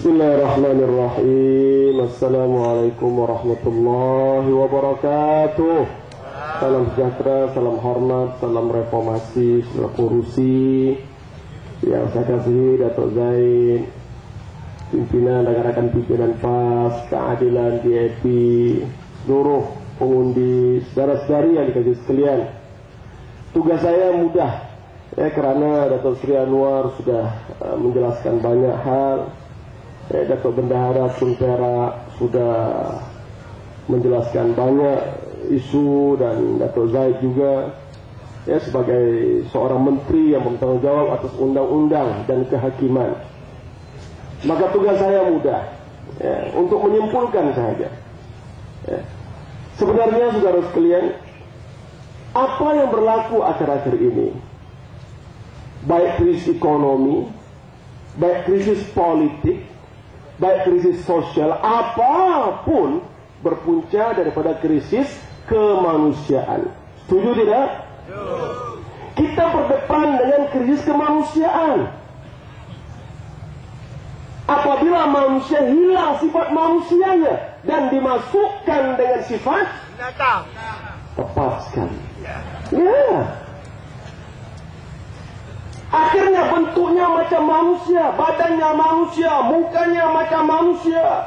Bismillahirrahmanirrahim. Assalamualaikum warahmatullahi wabarakatuh. Salam sejahtera, salam hormat, salam reformasi, salam kurusi yang saya kasihi Datuk Zaid, pimpinan rekan-rekan pimpinan PAS, keadilan DAP, seluruh pengundi, saudara-saudari yang dikasih sekalian. Tugas saya mudah kerana Datuk Seri Anwar sudah menjelaskan banyak hal. Datuk Bendahara Tun Perak sudah menjelaskan banyak isu, dan Datuk Zaid juga sebagai seorang menteri yang bertanggungjawab atas undang-undang dan kehakiman. Maka tugas saya mudah untuk menyimpulkan saja. Sebenarnya saudara sekalian, apa yang berlaku akhir-akhir ini, baik krisis ekonomi, baik krisis politik, baik krisis sosial, apapun berpunca daripada krisis kemanusiaan. Setuju tidak? Kita berdepan dengan krisis kemanusiaan. Apabila manusia hilang sifat manusianya dan dimasukkan dengan sifat binatang, tepat sekali. Ya. Akhirnya bentuknya macam manusia, badannya manusia, mukanya macam manusia,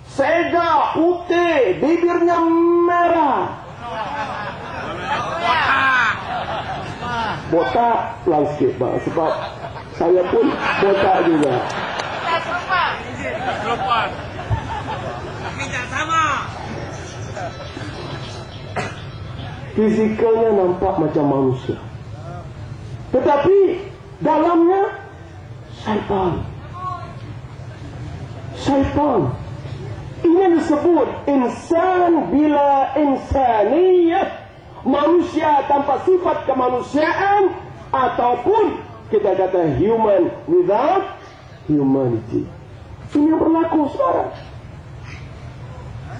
sega, putih, bibirnya merah. Botak pelan sikit bang, sebab saya pun botak juga. Fisikalnya nampak macam manusia, tetapi dalamnya syaitan. Syaitan. Ini disebut insan bila insaniyah, manusia tanpa sifat kemanusiaan, ataupun kita kata human without humanity. Ini yang berlaku sekarang.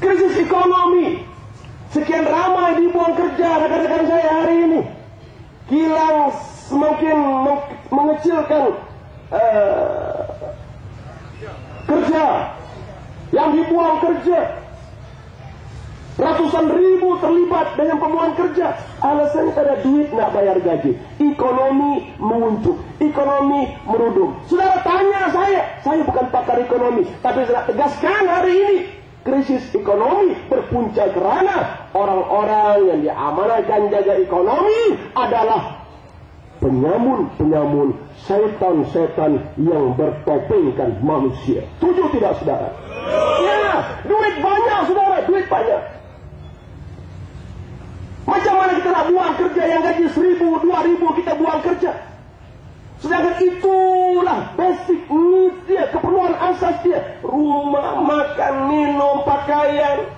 Krisis ekonomi, sekian ramai dibuang kerja rekan-rekan saya hari ini. Kilang semakin mengecilkan kerja, yang dibuang kerja, ratusan ribu terlibat dengan pembuangan kerja. Alasannya ada duit nak bayar gaji. Ekonomi menguncup, ekonomi merudum. Saudara tanya saya bukan pakar ekonomi, tapi saya tegaskan hari ini, krisis ekonomi berpunca kerana orang-orang yang diamanahkan jaga ekonomi adalah penyamun syaitan-syaitan yang bertopengkan manusia. Setuju tidak saudara? Ya, duit banyak saudara, duit banyak. Macam mana kita nak buang kerja yang gaji 1.000, 2.000 kita buang kerja? Sedangkan itulah basic needs dia, keperluan asas dia. Rumah, makan, minum, pakaian,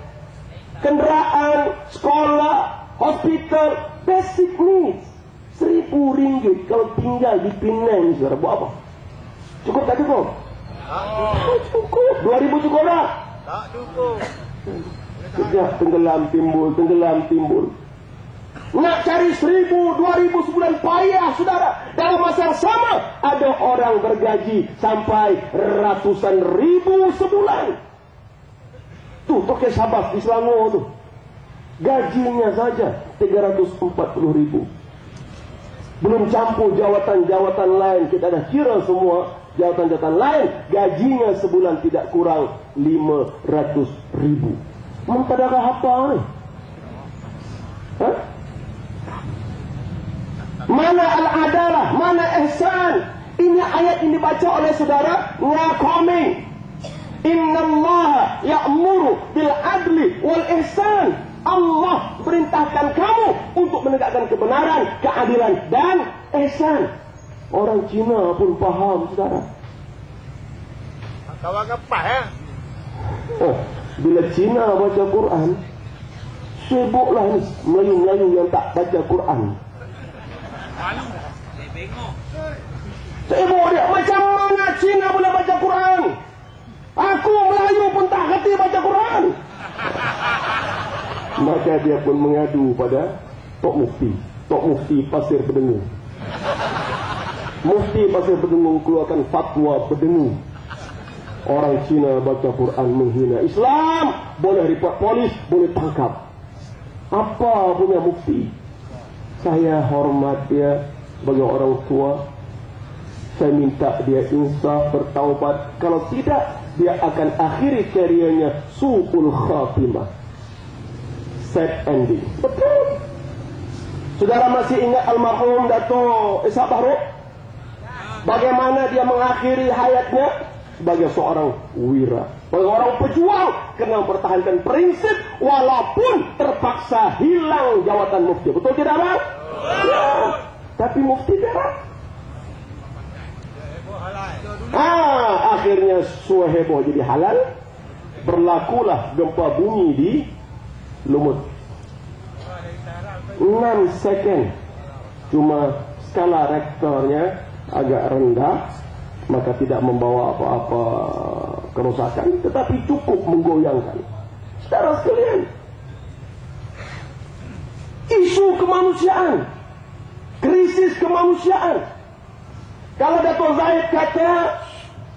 kenderaan, sekolah, hospital, basic needs. 1.000 ringgit kalau tinggal di Penang, saudara, buat apa? Cukup tak cukup? Tak cukup. 2.000 cukup tak? Tak cukup. Sejak tenggelam timbul. Nak cari 1.000, 2.000 sebulan payah, saudara. Dalam masa yang sama, ada orang bergaji sampai ratusan ribu sebulan. Tuh, Toke Sabas di Selangor tu. Gajinya saja 340.000. Belum campur jawatan-jawatan lain. Kita dah kira semua jawatan-jawatan lain. Gajinya sebulan tidak kurang 500.000. Mempadalah apa ni? Mana al-adalah? Mana ihsan? Ini ayat ini dibaca oleh saudara ngakoming. Innallaha ya'muru bil adli wal ihsan. Allah perintahkan kamu untuk menegakkan kebenaran, keadilan, dan ihsan. Orang Cina pun faham, saudara. Kawan apa ya? Oh, bila Cina baca Quran, sibuklah ni Melayu-Melayu yang tak baca Quran. Sibuk dia. Macam mana Cina boleh baca Quran? Aku Melayu pun tak hati baca Quran. Maka dia pun mengadu pada Tok Mufti Pasir Bedengu. Mufti Pasir Bedengu keluarkan fatwa Bedengu. Orang Cina baca Quran menghina Islam, boleh report polis, boleh tangkap. Apa punya mufti? Saya hormat dia sebagai orang tua. Saya minta dia insaf, bertaubat. Kalau tidak, dia akan akhiri karirnya su'ul khatimah, sad ending. Betul. Saudara masih ingat almarhum Dato' Ishak Bahru? Bagaimana dia mengakhiri hayatnya? Sebagai seorang wira, sebagai orang pejuang, karena mempertahankan prinsip walaupun terpaksa hilang jawatan mufti. Betul tidak, Bang? Ya, tapi mufti berak. Akhirnya suheboh jadi halal. Berlakulah gempa bumi di Lumut. 6 second. Cuma skala rektornya agak rendah, maka tidak membawa apa-apa kerusakan, tetapi cukup menggoyangkan. Saudara sekalian, isu kemanusiaan, krisis kemanusiaan. Kalau Dato' Zaid kata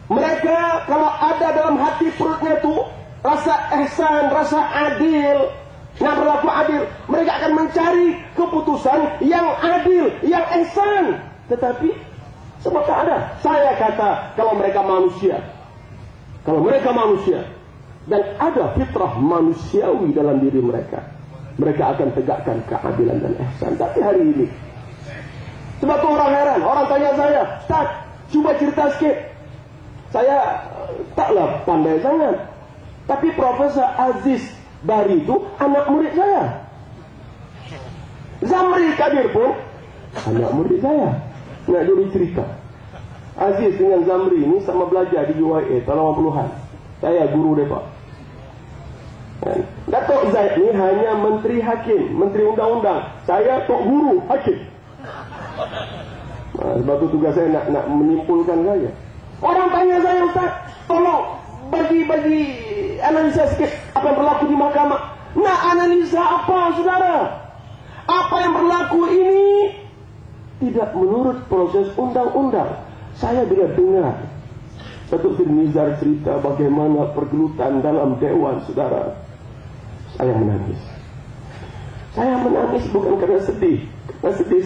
mereka kalau ada dalam hati perutnya itu rasa ihsan, rasa adil, yang berlaku adil, mereka akan mencari keputusan yang adil, yang ihsan. Tetapi semoga ada. Saya kata kalau mereka manusia dan ada fitrah manusiawi dalam diri mereka, mereka akan tegakkan keadilan dan ihsan. Tapi hari ini sebab itu orang heran, orang tanya saya, Ustaz, coba cerita sikit. Saya taklah pandai sangat, tapi Profesor Aziz Bari itu anak murid saya. Zamri Kadir pun anak murid saya. Nak jadi cerita, Aziz dengan Zamri ini sama belajar di UIA tahun 80-an. Saya guru mereka. Dato' Zaid ini hanya menteri hakim, menteri undang-undang. Saya tok guru hakim. Sebab itu tugas saya nak menyimpulkan saja. Orang tanya saya, Ustaz, tolong bagi analisa sikit apa yang berlaku di mahkamah. Nak analisa apa, saudara? Apa yang berlaku ini tidak menurut proses undang-undang. Saya bila dengar Datuk Seri Nizar cerita bagaimana pergelutan dalam dewan, saudara, saya menangis. Saya menangis bukan karena sedih,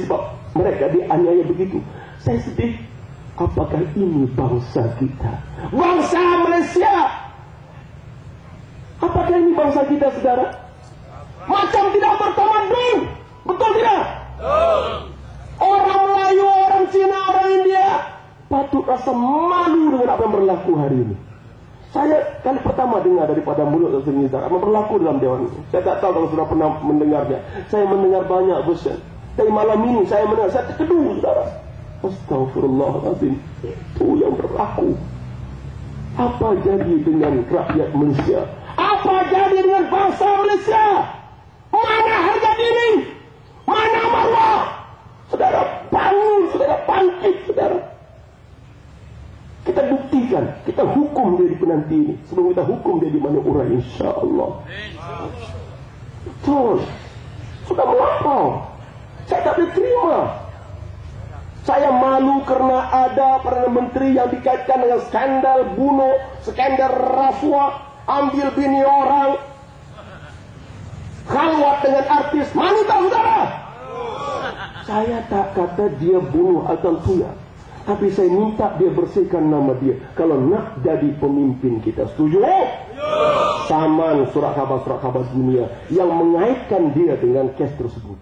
sebab mereka dianiaya begitu. Saya sedih, apakah ini bangsa kita, bangsa Malaysia? Apakah ini bangsa kita, saudara? Macam tidak bertamadun, betul tidak? Orang Melayu, orang Cina, orang India patut rasa malu dengan apa yang berlaku hari ini. Saya kali pertama dengar daripada mulut Dr. Nizar apa yang berlaku dalam dewan ini. Saya tak tahu kalau sudah pernah mendengarnya. Saya mendengar banyak version. Tapi malam ini saya mendengar, saya terkedu, saudara. Astaghfirullahaladzim. Itu yang berlaku. Apa jadi dengan rakyat Malaysia? Apa jadi dengan bangsa Malaysia? Mana harga diri? Mana marwah? Saudara, bangun, saudara, bangkit, saudara. Kita buktikan, kita hukum dia di penanti ini. Sebelum kita hukum dia di mana urai, insyaAllah. Betul. Sudah melampau. Saya tak boleh terima. Saya malu karena ada Perdana Menteri yang dikaitkan dengan skandal bunuh, skandal rasuah, ambil bini orang, khalwat dengan artis. Malu tak, saudara? Saya tak kata dia bunuh Al-Tantuya, tapi saya minta dia bersihkan nama dia kalau nak jadi pemimpin kita. Setuju? Saman surat khabar dunia yang mengaitkan dia dengan kes tersebut.